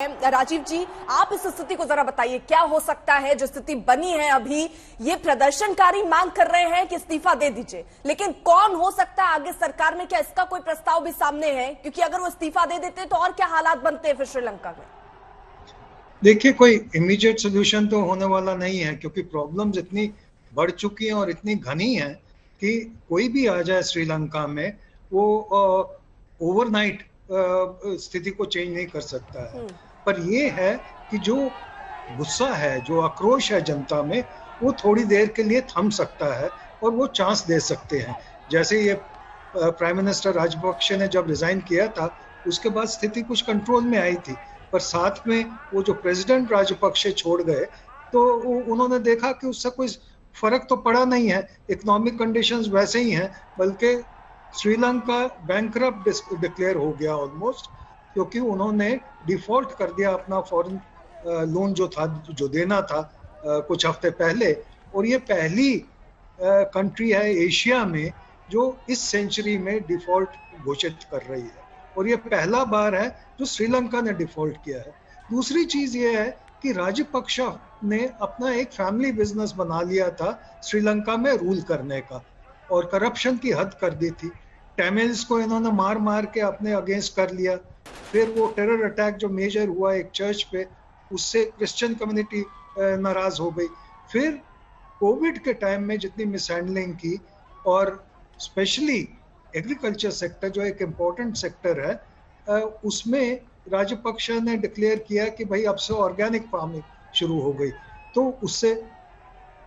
राजीव जी, आप इस स्थिति को जरा बताइए, क्या हो सकता है जो स्थिति बनी है अभी? ये प्रदर्शनकारी मांग कर रहे हैं कि इस्तीफा दे दीजिए, लेकिन कौन हो सकता है आगे सरकार में? क्या इसका कोई प्रस्ताव भी सामने है? क्योंकि अगर वो इस्तीफा दे देते तो और क्या हालात बनते हैं फिर श्रीलंका में? देखिए, कोई इमीडिएट सोल्यूशन तो होने वाला नहीं है, क्योंकि प्रॉब्लम्स इतनी बढ़ चुकी हैं और इतनी घनी हैं कि कोई भी आ जाए श्रीलंका में, वो ओवरनाइट स्थिति को चेंज नहीं कर सकता है। पर ये है कि जो गुस्सा है, जो आक्रोश है जनता में, वो थोड़ी देर के लिए थम सकता है और वो चांस दे सकते हैं। जैसे ये प्राइम मिनिस्टर राजपक्षे ने जब रिजाइन किया था, उसके बाद स्थिति कुछ कंट्रोल में आई थी, पर साथ में वो जो प्रेसिडेंट राजपक्षे छोड़ गए, तो उन्होंने देखा कि उससे कोई फर्क तो पड़ा नहीं है, इकोनॉमिक कंडीशंस वैसे ही हैं, बल्कि श्रीलंका बैंकरप्ट डिक्लेयर हो गया ऑलमोस्ट, क्योंकि उन्होंने डिफॉल्ट कर दिया अपना फॉरेन लोन जो था, जो देना था कुछ हफ्ते पहले। और ये पहली कंट्री है एशिया में जो इस सेंचुरी में डिफॉल्ट घोषित कर रही है, और ये पहला बार है जो श्रीलंका ने डिफॉल्ट किया है। दूसरी चीज ये है कि राजपक्ष ने अपना एक फैमिली बिजनेस बना लिया था श्रीलंका में रूल करने का, और करप्शन की हद कर दी थी। तमिल्स को इन्होंने मार मार के अपने अगेंस्ट कर लिया। फिर वो टेरर अटैक जो मेजर हुआ एक चर्च पे, उससे क्रिश्चियन कम्युनिटी नाराज हो गई। फिर कोविड के टाइम में जितनी मिसहैंडलिंग की, और स्पेशली एग्रीकल्चर सेक्टर जो एक इम्पोर्टेंट सेक्टर है, उसमें राजपक्ष ने डिक्लेयर किया कि भाई अब से ऑर्गेनिक फार्मिंग शुरू हो गई, तो उससे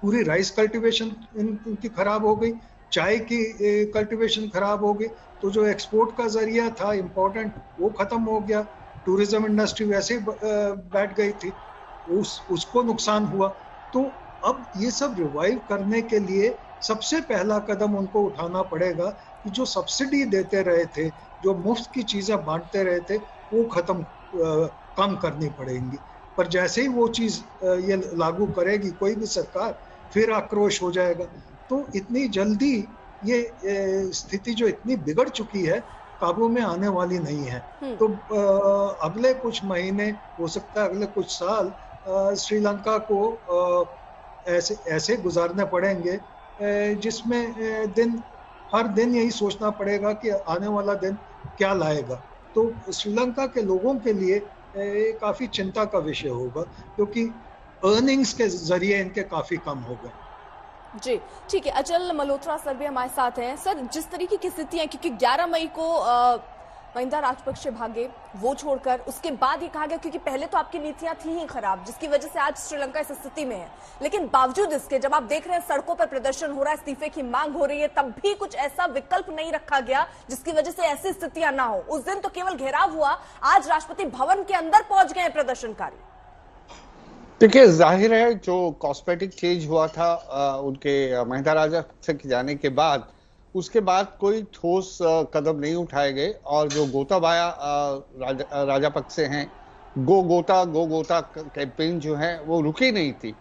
पूरी राइस कल्टीवेशन इनकी खराब हो गई, चाय की कल्टीवेशन खराब हो गई, तो जो एक्सपोर्ट का जरिया था इम्पोर्टेंट, वो खत्म हो गया। टूरिज्म इंडस्ट्री वैसे बैठ गई थी, उसको नुकसान हुआ। तो अब ये सब रिवाइव करने के लिए सबसे पहला कदम उनको उठाना पड़ेगा कि जो सब्सिडी देते रहे थे, जो मुफ्त की चीजें बांटते रहे थे, वो कम करनी पड़ेंगी। पर जैसे ही वो चीज ये लागू करेगी कोई भी सरकार, फिर आक्रोश हो जाएगा। तो इतनी जल्दी ये स्थिति जो इतनी बिगड़ चुकी है, काबू में आने वाली नहीं है। तो अगले कुछ महीने, हो सकता है अगले कुछ साल, श्रीलंका को ऐसे गुजारने पड़ेंगे जिसमें हर दिन यही सोचना पड़ेगा कि आने वाला दिन क्या लाएगा। तो श्रीलंका के लोगों के लिए काफी चिंता का विषय होगा, क्योंकि अर्निंग्स के जरिए इनके काफी कम हो गए। जी ठीक है, अचल मल्होत्रा सर भी हमारे साथ हैं। सर, जिस तरीके की स्थिति है, क्योंकि 11 मई को महिंदा राजपक्षे भागे, वो छोड़कर उसके बाद ये कहा गया, क्योंकि पहले तो आपकी नीतियां थी ही खराब, जिसकी वजह से आज श्रीलंका इस स्थिति में है, लेकिन बावजूद इसके जब आप देख रहे हैं सड़कों पर प्रदर्शन हो रहा है, इस्तीफे की मांग हो रही है, तब भी कुछ ऐसा विकल्प नहीं रखा गया जिसकी वजह से ऐसी स्थितियां ना हो। उस दिन तो केवल घेराव हुआ, आज राष्ट्रपति भवन के अंदर पहुंच गए प्रदर्शनकारी। देखिए, जाहिर है जो कॉस्मेटिक चेंज हुआ था उनके महिंदा राजपक्षे के जाने के बाद, उसके बाद कोई ठोस कदम नहीं उठाए गए, और जो गोताबाया राजपक्षे हैं, गो गोता कैंपेन जो है वो रुकी नहीं थी।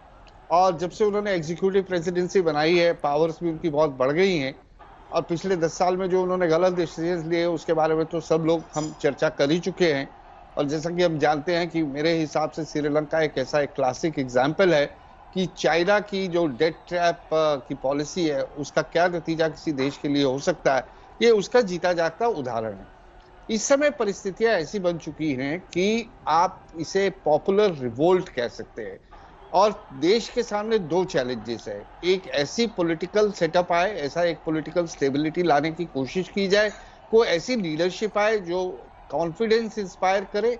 और जब से उन्होंने एग्जीक्यूटिव प्रेसिडेंसी बनाई है, पावर्स भी उनकी बहुत बढ़ गई हैं, और पिछले 10 साल में जो उन्होंने गलत डिसीजन लिए उसके बारे में तो सब लोग हम चर्चा कर ही चुके हैं। और जैसा कि हम जानते हैं कि मेरे हिसाब से श्रीलंका एक ऐसा एक क्लासिक एग्जाम्पल है कि चाइना की जो डेट ट्रैप की पॉलिसी है, उसका क्या नतीजा किसी देश के लिए हो सकता है, ये उसका जीता जागता उदाहरण है। इस समय परिस्थितियां ऐसी बन चुकी हैं कि आप इसे पॉपुलर रिवोल्ट कह सकते हैं, और देश के सामने दो चैलेंजेस है। एक, ऐसी पॉलिटिकल सेटअप आए, ऐसा एक पॉलिटिकल स्टेबिलिटी लाने की कोशिश की जाए, कोई ऐसी लीडरशिप आए जो कॉन्फिडेंस इंस्पायर करे,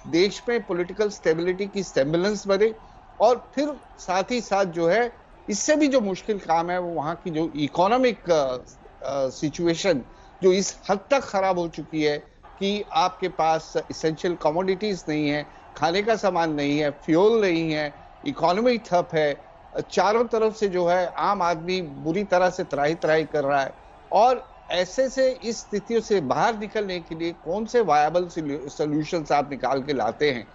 देश में पॉलिटिकल स्टेबिलिटी की सेम्बलेंस बने, और फिर साथ ही साथ जो है, इससे भी जो मुश्किल काम है, वो वहाँ की जो इकोनॉमिक सिचुएशन जो इस हद तक खराब हो चुकी है कि आपके पास इसेंशियल कमोडिटीज नहीं है, खाने का सामान नहीं है, फ्यूल नहीं है, इकोनॉमी ठप है, चारों तरफ से जो है आम आदमी बुरी तरह से त्राही त्राही कर रहा है। और ऐसे से इस स्थितियों से बाहर निकलने के लिए कौन से वायबल सॉल्यूशंस आप निकाल के लाते हैं?